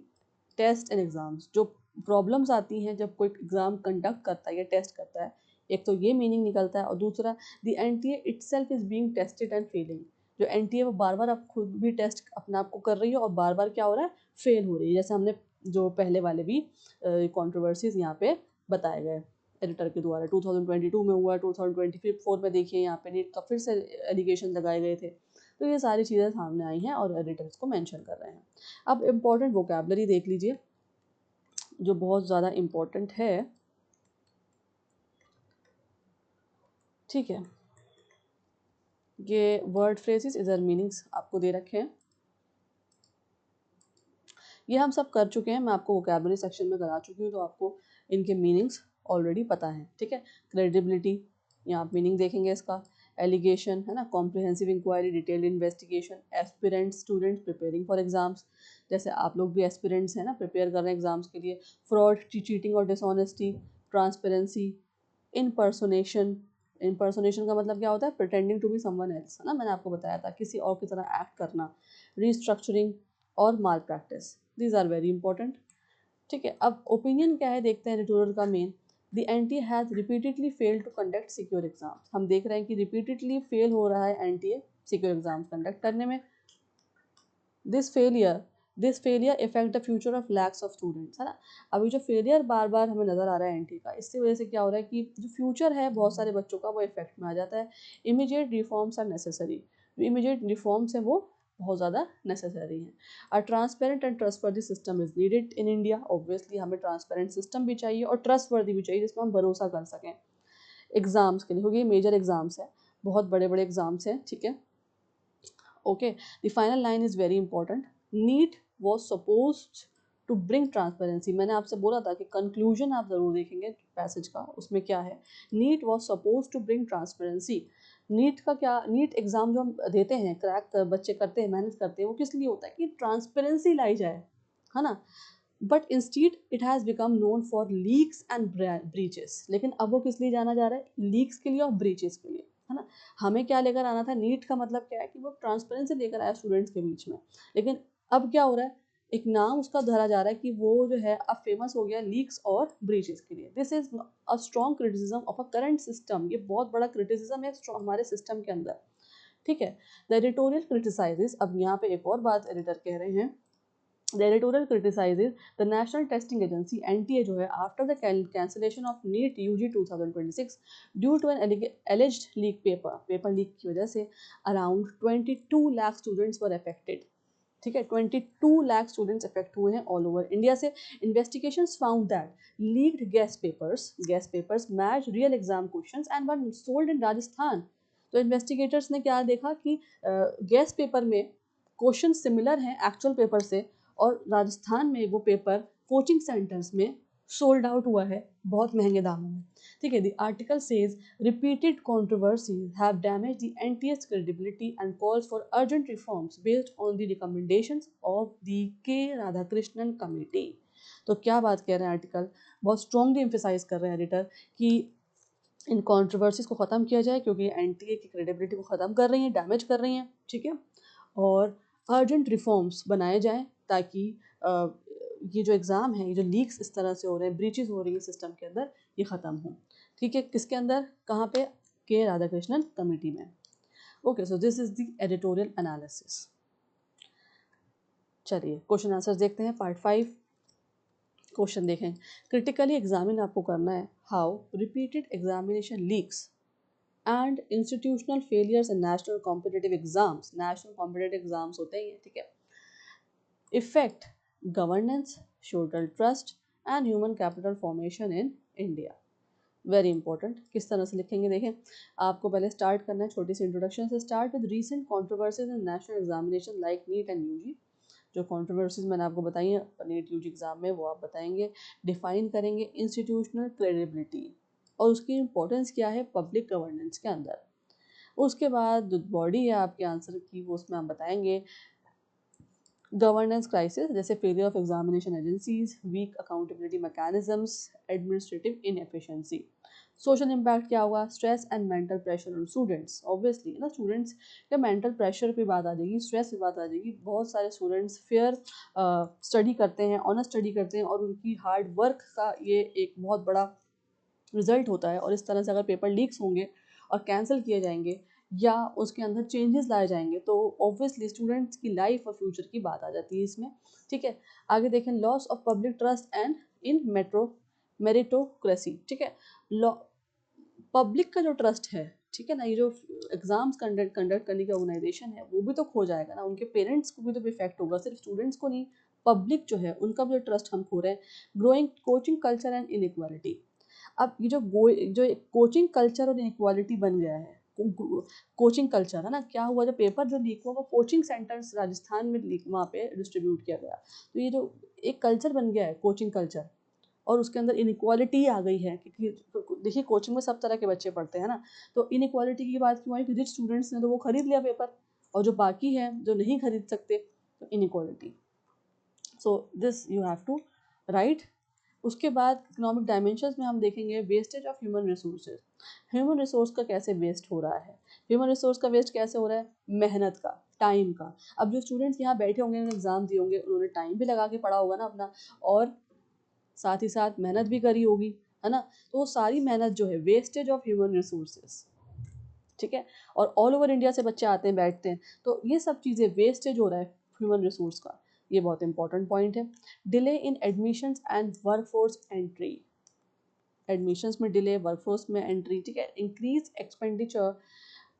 test and exams, जो प्रॉब्लम्स आती हैं जब कोई एग्जाम कंडक्ट करता है या टेस्ट करता है, एक तो ये मीनिंग निकलता है, और दूसरा the NTA itself is being tested and failing, जो एनटीए वो बार बार अब खुद भी टेस्ट अपने आप को कर रही है और बार बार क्या हो रहा है, फेल हो रही है, जैसे हमने जो पहले वाले भी कंट्रोवर्सीज यहाँ पे बताए गए एडिटर के द्वारा, 2022 में हुआ, 2024 में देखिए यहाँ पे नीट का फिर से एलिगेशन लगाए गए थे। तो ये सारी चीज़ें सामने आई हैं और एडिटर इसको मेंशन कर रहे हैं। अब इम्पॉर्टेंट वोकैबलरी देख लीजिए जो बहुत ज़्यादा इम्पॉर्टेंट है, ठीक है, ये वर्ड फ्रेजेस इधर मीनिंग्स आपको दे रखे हैं, ये हम सब कर चुके हैं, मैं आपको वोकैबलरी सेक्शन में करा चुकी हूँ, तो आपको इनके मीनिंग्स ऑलरेडी पता है, ठीक है। क्रेडिबिलिटी, यहाँ आप मीनिंग देखेंगे इसका, एलिगेशन है ना, comprehensive inquiry, detailed investigation, aspirant student preparing for exams, जैसे आप लोग भी एस्पिरेंट्स हैं ना, प्रिपेयर कर रहे हैं एग्जाम्स के लिए, फ्रॉड, चीटिंग और डिसऑनेस्टी, ट्रांसपेरेंसी, इनपर्सोनेशन, इनपर्सोनेशन का मतलब क्या होता है, pretending to be someone else, है ना, मैंने आपको बताया था, किसी और की तरह एक्ट करना, रीस्ट्रक्चरिंग और malpractice, these are very important, ठीक है। अब ओपिनियन क्या है देखते हैं एडिटोरियल का main, the NTA has repeatedly failed to conduct secure exams, हम देख रहे हैं कि रिपीटेडली फेल हो रहा है एनटीए सिक्योर एग्जाम्स कंडक्ट करने में, this failure effect the future of lakhs of students, है ना। अभी जो फेलियर बार बार हमें नजर आ रहा है एनटी का, इसकी वजह से क्या हो रहा है कि जो फ्यूचर है बहुत सारे बच्चों का वो इफेक्ट में आ जाता है। इमीडिएट रिफॉर्म्स आर नेसेसरी, जो इमीडिएट रिफॉर्म्स हैं वो बहुत ज़्यादा नेसेसरी हैं। A transparent and trustworthy system is needed in India, obviously हमें ट्रांसपेरेंट सिस्टम भी चाहिए और ट्रस्टवर्दी भी चाहिए जिसमें हम भरोसा कर सकें एग्जाम्स के लिए, क्योंकि ये मेजर एग्जाम्स हैं, बहुत बड़े बड़े एग्जाम्स हैं, ठीक है। Okay, the final line is very important. NEET was supposed to bring transparency. मैंने आपसे बोला था कि conclusion आप ज़रूर देखेंगे पैसेज का, उसमें क्या है, NEET was supposed to bring transparency. NEET का क्या, नीट एग्ज़ाम जो हम देते हैं, क्रैक बच्चे करते हैं, मेहनत करते हैं, वो किस लिए होता है कि ट्रांसपेरेंसी लाई जाए, है ना। But instead it has become known for leaks and breaches, लेकिन अब वो किस लिए जाना जा रहा है, लीक्स के लिए और ब्रीचेस के लिए, है ना। हमें क्या लेकर आना था, नीट का मतलब क्या है कि वो ट्रांसपेरेंसी लेकर आया स्टूडेंट्स के बीच में, लेकिन अब क्या हो रहा है, एक नाम उसका धरा जा रहा है कि वो जो है अब फेमस हो गया लीक्स और ब्रीचेस के लिए। This is a strong criticism of a current system, ये बहुत बड़ा क्रिटिसिज्म है हमारे सिस्टम के अंदर, ठीक है। द एडिटोरियल क्रिटिसाइजेस, अब यहाँ पे एक और बात एडिटर कह रहे हैं, the editorial criticizes the National Testing Agency (NTA) जो है after the cancellation of NEET UG 2026 due to an alleged leak paper leak की वजह से around 22 lakh students were affected, ठीक है, 22 लाख स्टूडेंट्स अफेक्ट हुए हैं ऑल ओवर इंडिया से। Investigations found that leaked guest papers match real exam questions and were sold in Rajasthan. तो investigators ने क्या देखा कि गेस्ट पेपर में क्वेश्चन सिमिलर हैं एक्चुअल पेपर से, और राजस्थान में वो पेपर कोचिंग सेंटर्स में सोल्ड आउट हुआ है बहुत महंगे दामों में। ठीक है, the article says repeated controversies have damaged the NTS credibility and calls for urgent reforms based on the recommendations of the K Radhakrishnan committee। तो क्या बात कह रहे हैं आर्टिकल, बहुत स्ट्रॉन्गली एम्फेसाइज कर रहे हैं एडिटर कि इन कंट्रोवर्सीज को ख़त्म किया जाए क्योंकि एनटीए की क्रेडिबिलिटी को ख़त्म कर रही हैं, डैमेज कर रही हैं, ठीक है, और अर्जेंट रिफॉर्म्स बनाए जाएं ताकि ये जो एग्ज़ाम है, ये जो लीक्स इस तरह से हो रहे हैं, ब्रीचेस हो रही हैं सिस्टम के अंदर, ये ख़त्म हो। ठीक है, किसके अंदर, कहाँ पे, के राधाकृष्णन कमेटी में। Okay, so this is the editorial analysis. चलिए क्वेश्चन आंसर देखते हैं, पार्ट 5। क्वेश्चन देखें, क्रिटिकली एग्जामिन आपको करना है how repeated examination leaks and institutional failures in national competitive exams, national competitive exams होते ही हैं, ठीक है, effect governance, social trust and human capital formation in India. Very important, किस तरह से लिखेंगे देखें, आपको पहले स्टार्ट करना है छोटी सी इंट्रोडक्शन से। Start with recent controversies in national examination like NEET and UG. जो कंट्रोवर्सीज मैंने आपको बताई हैं नीट यूजी एग्जाम में, वो आप बताएंगे। डिफाइन करेंगे इंस्टीट्यूशनल क्रेडिबिलिटी और उसकी इंपॉर्टेंस क्या है पब्लिक गवर्नेंस के अंदर। उसके बाद जो बॉडी है आपके आंसर की, वो उसमें आप बताएंगे गवर्नेंस क्राइसिस, जैसे failure of examination agencies, weak accountability mechanisms, administrative inefficiency. Social impact क्या होगा, stress and mental pressure on students. Obviously ना, स्टूडेंट्स के मेंटल प्रेशर पे बात आ जाएगी, स्ट्रेस पे बात आ जाएगी। बहुत सारे स्टूडेंट्स फेयर स्टडी करते हैं, ऑनेस्ट स्टडी करते हैं और उनकी हार्ड वर्क का ये एक बहुत बड़ा रिजल्ट होता है। और इस तरह से अगर पेपर लीक्स होंगे और कैंसिल किए जाएंगे या उसके अंदर चेंजेस लाए जाएंगे तो ऑब्वियसली स्टूडेंट्स की लाइफ और फ्यूचर की बात आ जाती है इसमें। ठीक है, आगे देखें, loss of public trust and in meritocracy. ठीक है, पब्लिक का जो ट्रस्ट है, ठीक है ना, ये जो एग्जाम्स कंडक्ट करने की ऑर्गेनाइजेशन है वो भी तो खो जाएगा ना, उनके पेरेंट्स को भी तो इफेक्ट होगा, सिर्फ स्टूडेंट्स को नहीं, पब्लिक जो है उनका भी ट्रस्ट हम खो रहे हैं। Growing coaching culture and inequality. अब ये जो कोचिंग कल्चर और इनइक्वालिटी बन गया है, कोचिंग कल्चर है ना, क्या हुआ, जब पेपर जो लीक हुआ वो कोचिंग सेंटर्स राजस्थान में लीक, वहाँ पे डिस्ट्रीब्यूट किया गया। तो ये जो एक कल्चर बन गया है कोचिंग कल्चर, और उसके अंदर इनइक्वालिटी आ गई है, क्योंकि देखिए कोचिंग में सब तरह के बच्चे पढ़ते हैं ना, तो इनइक्वालिटी की बात क्यों आई कि रिच स्टूडेंट्स ने तो वो खरीद लिया पेपर, और जो बाकी है जो नहीं खरीद सकते, तो inequality. So this you have to write. उसके बाद इकोनॉमिक डायमेंशंस में हम देखेंगे wastage of human resources. Human resource का कैसे वेस्ट हो रहा है, ह्यूमन रिसोर्स का वेस्ट कैसे हो रहा है, मेहनत का, टाइम का। अब जो स्टूडेंट्स यहाँ बैठे होंगे, एग्जाम दिए होंगे, उन्होंने टाइम भी लगा के पढ़ा होगा ना अपना, और साथ ही साथ मेहनत भी करी होगी, है ना, तो वो सारी मेहनत जो है, वेस्टेज ऑफ ह्यूमन रिसोर्सेज। ठीक है, और ऑल ओवर इंडिया से बच्चे आते हैं, बैठते हैं, तो ये सब चीज़ें वेस्टेज हो रहा है ह्यूमन रिसोर्स का, ये बहुत इंपॉर्टेंट पॉइंट है। Delay in admissions and workforce entry, admissions में डिले, वर्कफोर्स में एंट्री, ठीक है, इंक्रीज एक्सपेंडिचर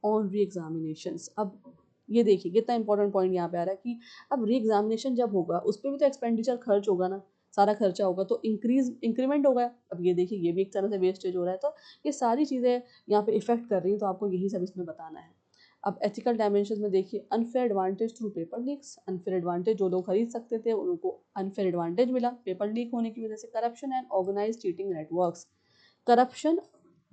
ऑन री एग्जामिनेशंस। अब ये देखिए कितना इंपॉर्टेंट पॉइंट यहाँ पे आ रहा है कि अब री एग्जामिनेशन जब होगा उस पर भी तो एक्सपेंडिचर खर्च होगा ना, सारा खर्चा होगा, तो इंक्रीमेंट होगा। अब ये देखिए ये भी एक तरह से वेस्टेज हो रहा है, तो ये सारी चीज़ें यहाँ पे इफेक्ट कर रही हैं, तो आपको यही सब इसमें बताना है। अब एथिकल डायमेंशन में देखिए, unfair advantage through paper leaks, unfair advantage, जो लोग खरीद सकते थे उनको अनफेयर एडवांटेज मिला पेपर लीक होने की वजह से। Corruption and organise cheating networks, corruption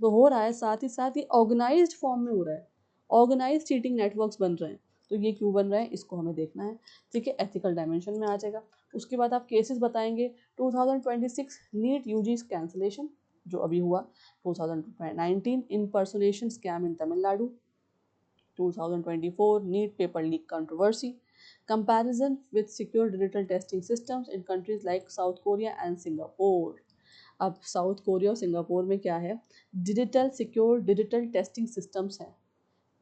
तो हो रहा है, साथ ही साथ ये ऑर्गेनाइज्ड फॉर्म में हो रहा है, ऑर्गेनाइज चीटिंग नेटवर्क्स बन रहे हैं, तो ये क्यों बन रहे हैं इसको हमें देखना है। ठीक है, एथिकल डायमेंशन में आ जाएगा। उसके बाद आप केसेस बताएंगे, 2026 नीट यूजी कैंसिलेशन जो अभी हुआ, 2019 impersonation scam in Tamil Nadu, 2024 NEET paper leak controversy, comparison with secure digital testing systems in countries like South Korea and Singapore. अब साउथ कोरिया और सिंगापुर में क्या है, सिक्योर डिजिटल टेस्टिंग सिस्टम्स हैं,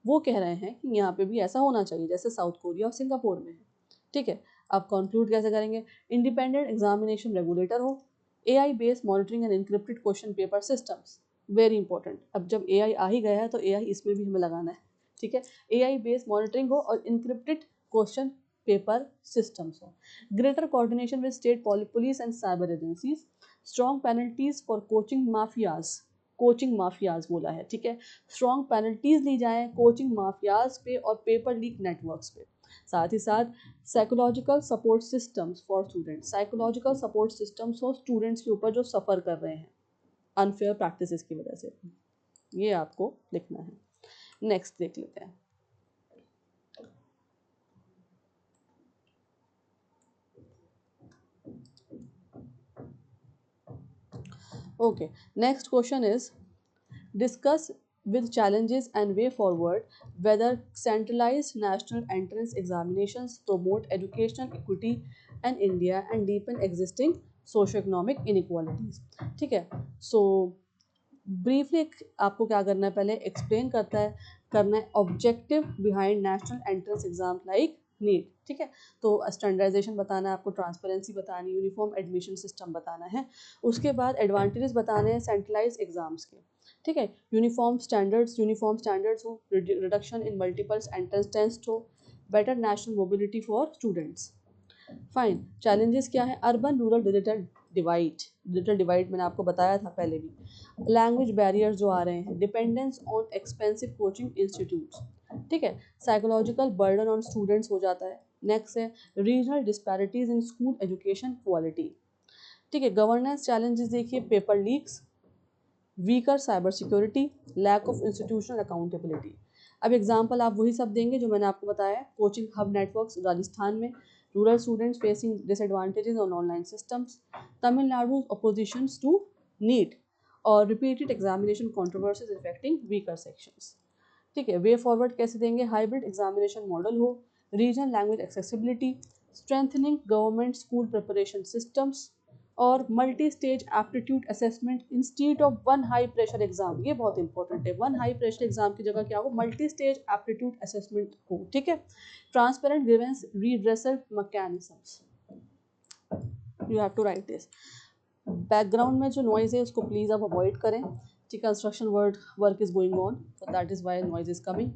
वो कह रहे हैं कि यहाँ पे भी ऐसा होना चाहिए जैसे साउथ कोरिया और सिंगापुर में है। ठीक है, अब कंक्लूड कैसे करेंगे, इंडिपेंडेंट एग्जामिनेशन रेगुलेटर हो, AI based monitoring and encrypted question paper systems, very important. अब जब एआई आ ही गया है तो एआई इसमें भी हमें लगाना है। ठीक है, एआई बेस्ड मॉनिटरिंग हो और इंक्रिप्टेड क्वेश्चन पेपर सिस्टम्स हो, greater coordination with state police and cyber agencies, strong penalties for coaching mafias बोला है। ठीक है, स्ट्रॉन्ग पेनल्टीज ली जाएं कोचिंग माफियाज पे और पेपर लीक नेटवर्क्स पे। साथ ही साथ psychological support systems for students, psychological support systems हो स्टूडेंट्स के ऊपर जो सफ़र कर रहे हैं, अनफेयर प्रैक्टिसेस की वजह से। ये आपको लिखना है। नेक्स्ट देख लेते हैं। Okay, next question is discuss with challenges and way forward whether centralized national entrance examinations promote educational equity in India and deepen existing socio-economic inequalities। ठीक है, सो ब्रीफली आपको क्या करना है, पहले एक्सप्लेन करना है objective behind national entrance exam like NEET. ठीक है, तो स्टैंडर्डाइजेशन बताना है आपको, ट्रांसपेरेंसी बतानी, यूनिफॉर्म एडमिशन सिस्टम बताना है, उसके बाद एडवांटेजेस बताने हैं सेंट्रलाइज एग्जाम्स के। ठीक है, यूनिफॉर्म स्टैंडर्ड्स हो, reduction in multiples entrance test हो, better national mobility for students. Fine, challenges क्या है, अर्बन रूरल डिजिटल डिवाइड मैंने आपको बताया था पहले भी, लैंग्वेज बैरियर्स जो आ रहे हैं, dependence on expensive coaching institutes. ठीक है, साइकोलॉजिकल बर्डन ऑन स्टूडेंट्स हो जाता है। नेक्स्ट है regional disparities in school education quality. ठीक है, गवर्नेंस चैलेंजेस देखिए, paper leaks, weaker cyber security, lack of institutional accountability. अब एग्जाम्पल आप वही सब देंगे जो मैंने आपको बताया, कोचिंग हब नेटवर्क्स राजस्थान में, rural students facing disadvantages on online systems, Tamil Nadu oppositions to NEET, और repeated examination controversies affecting weaker sections. ठीक है, वे फॉरवर्ड कैसे देंगे, हाइब्रिड एग्जामिनेशन मॉडल हो, regional language accessibility, strengthening government school preparation systems, और multi stage aptitude assessment institute of one high pressure exam. ये बहुत important है, वन हाई प्रेशर एग्जाम की जगह क्या हो, मल्टी स्टेज एप्टीट्यूड असेसमेंट हो। ठीक है, transparent grievance redressal mechanisms, you have to write this. Background में जो नॉइज है उसको प्लीज आप अवॉइड करें। ठीक, construction work is going on, so that is why noise is coming.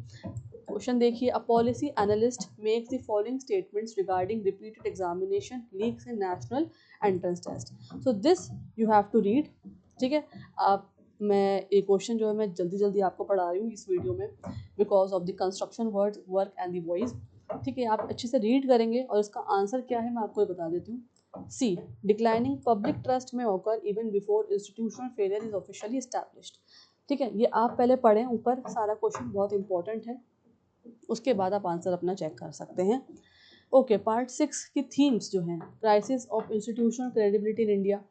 Question देखिए, a policy analyst makes the following statements regarding repeated examination leaks in national entrance test. So this you have to read. ठीक है, आप मैं ये question जो है मैं जल्दी आपको पढ़ा रही हूँ इस वीडियो में because of the construction work and the voice. ठीक है, आप अच्छे से रीड करेंगे और इसका आंसर क्या है मैं आपको ये बता देती हूँ। सी, डिक्लाइनिंग पब्लिक ट्रस्ट में occur even before institutional failure is officially established. ठीक है, ये आप पहले पढ़ें, ऊपर सारा क्वेश्चन बहुत इंपॉर्टेंट है, उसके बाद आप आंसर अपना चेक कर सकते हैं। ओके, पार्ट 6 की थीम्स जो हैं, crisis of institutional credibility in India,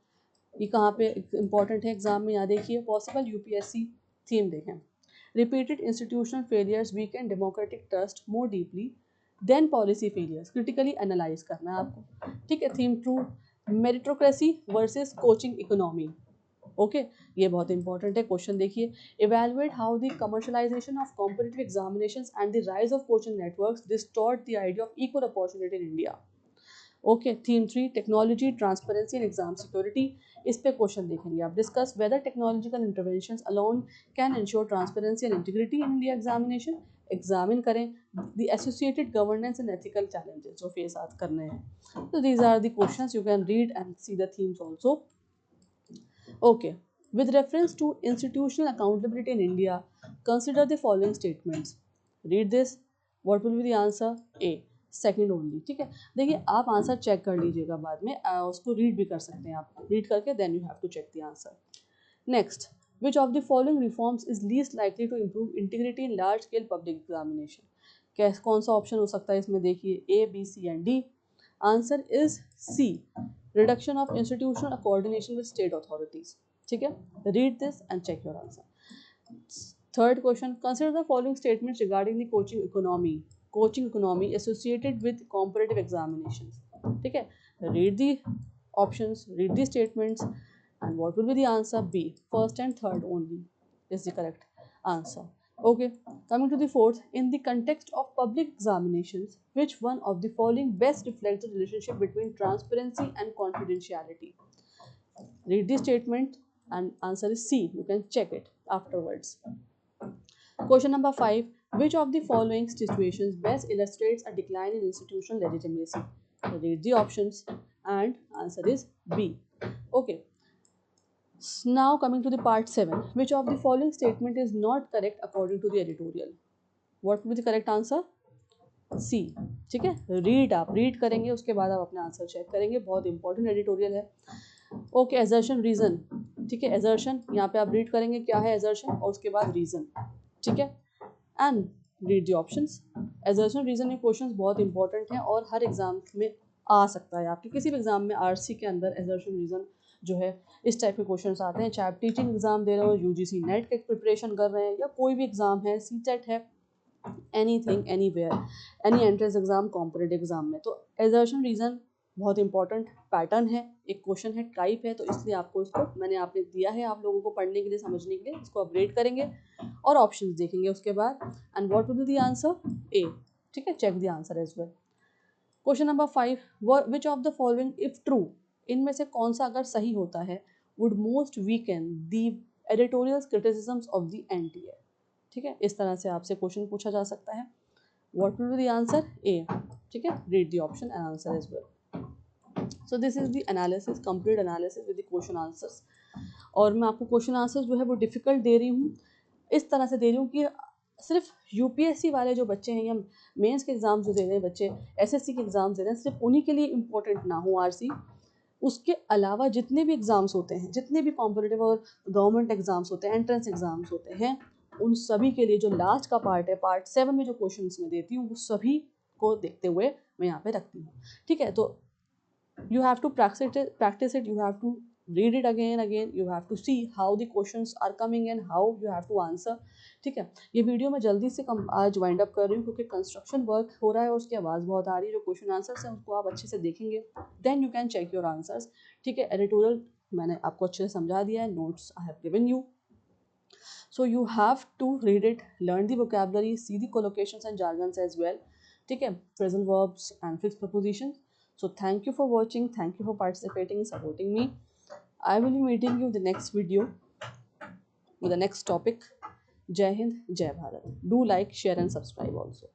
ये कहाँ पे इंपॉर्टेंट है एग्जाम में, यहाँ देखिए, पॉसिबल यूपीएससी थीम देखें, repeated institutional failures weakened democratic trust more deeply than policy failures, critically analyse करना है आपको। ठीक है, theme 2, meritocracy versus coaching economy. Okay, ये बहुत इंपॉर्टेंट है। क्वेश्चन देखिए, evaluate how the commercialisation of competitive examinations and the rise of coaching networks distort the idea of equal opportunity in India. Okay, theme 3, technology transparency and exam security, इस पे question देखेंगे आप। Discuss whether technological interventions alone can ensure transparency and integrity in India examination. Examine करें the associated governance and ethical challenges जो face आज करने हैं। तो these are the questions, you can read and see the themes also. Okay, with reference to institutional accountability in India, consider the following statements. Read this. What will be the answer? A. Second only. ठीक है, देखिए आप answer check कर लीजिएगा बाद में, उसको read भी कर सकते हैं आप, रीड करके then you have to check the answer. Next, which of the following reforms is least likely to improve integrity in large scale public examination? कौन सा ऑप्शन हो सकता है इसमें, देखिए A, B, C and D. Answer is C, reduction of institutional coordination with state authorities. ठीक है, read this and check your answer. Third question, consider the following statements regarding the coaching economy associated with comparative examinations. ठीक है, read the options, read the statements, and what will be the answer? B, first and third only is the correct answer. Okay, coming to the fourth, in the context of public examinations, which one of the following best reflects the relationship between transparency and confidentiality? Read the statement and answer is C. You can check it afterwards. Question number 5, which of the following situations best illustrates a decline in institutional legitimacy? Read the options and answer is B. Okay. Now coming to the part 7, which of the following statement is not correct according to the editorial? What will be the correct answer? C. ठीक है, read आप read करेंगे, उसके बाद आप अपना answer check करेंगे, बहुत इंपॉर्टेंट एडिटोरियल है। ओके, assertion reason, ठीक है। एजर्शन यहाँ पे आप रीड करेंगे क्या है एजर्शन, और उसके बाद रीजन, ठीक है, and read the options. Assertion reason ये क्वेश्चंस बहुत इंपॉर्टेंट हैं और हर एग्जाम में आ सकता है, आपके किसी भी एग्जाम में आरसी के अंदर एजर्शन रीजन जो है इस टाइप के क्वेश्चंस आते हैं, चाहे आप टीचिंग एग्जाम दे रहे हो, यूजीसी नेट के प्रिपरेशन कर रहे हैं, या कोई भी एग्जाम है, सीटेट है, anything anywhere, any entrance exam, competitive exam में, तो एजर्शन रीजन बहुत इंपॉर्टेंट पैटर्न है, एक क्वेश्चन है, टाइप है, तो इसलिए आपको इसको मैंने आपने दिया है आप लोगों को पढ़ने के लिए, समझने के लिए, इसको अपडेट करेंगे और ऑप्शंस देखेंगे उसके बाद, and what will be the answer A, ठीक है, check the answer as well. Question number 5, which of the following if true, इनमें से कौन सा अगर सही होता है, would most weaken the editorial criticisms of the NTA, ठीक है, इस तरह से आपसे क्वेश्चन पूछा जा सकता है। What will be the answer A, ठीक है, read the option and answer as well. So this is the analysis, complete analysis with the question answers, और मैं आपको क्वेश्चन आंसर्स जो है वो डिफिकल्ट दे रही हूँ, इस तरह से दे रही हूँ कि सिर्फ यूपीएससी वाले जो बच्चे हैं या मेंस के एग्जाम जो दे रहे हैं बच्चे, एसएससी के एग्जाम दे रहे हैं, सिर्फ उन्हीं के लिए इम्पोर्टेंट ना हो आरसी, उसके अलावा जितने भी एग्जाम्स होते हैं, जितने भी कॉम्पिटिटिव और गवर्नमेंट एग्जाम्स होते हैं, एंट्रेंस एग्जाम्स होते हैं, उन सभी के लिए जो लास्ट का पार्ट है, पार्ट 7 में जो क्वेश्चन मैं देती हूँ, वो सभी को देखते हुए मैं यहाँ पे रखती हूँ, ठीक है। तो you have to practice it, you have to read it again, you have to see how the questions are coming and how you have to answer, ठीक है। ये वीडियो मैं जल्दी से आज वाइंड अप कर रही हूँ क्योंकि कंस्ट्रक्शन वर्क हो रहा है और उसकी आवाज़ बहुत आ रही है, जो क्वेश्चन आंसर्स हैं उसको आप अच्छे से देखेंगे, then you can check your answers, ठीक है। एडिटोरियल मैंने आपको अच्छे से समझा दिया है, notes I have given you, so you have to read it, learn the vocabulary, see the collocations and jargons as well, ठीक है, phrasal verbs and fixed prepositions. So thank you for watching, thank you for participating, supporting me. I will be meeting you in the next video with the next topic. Jai Hind, Jai Bharat. Do like, share and subscribe also.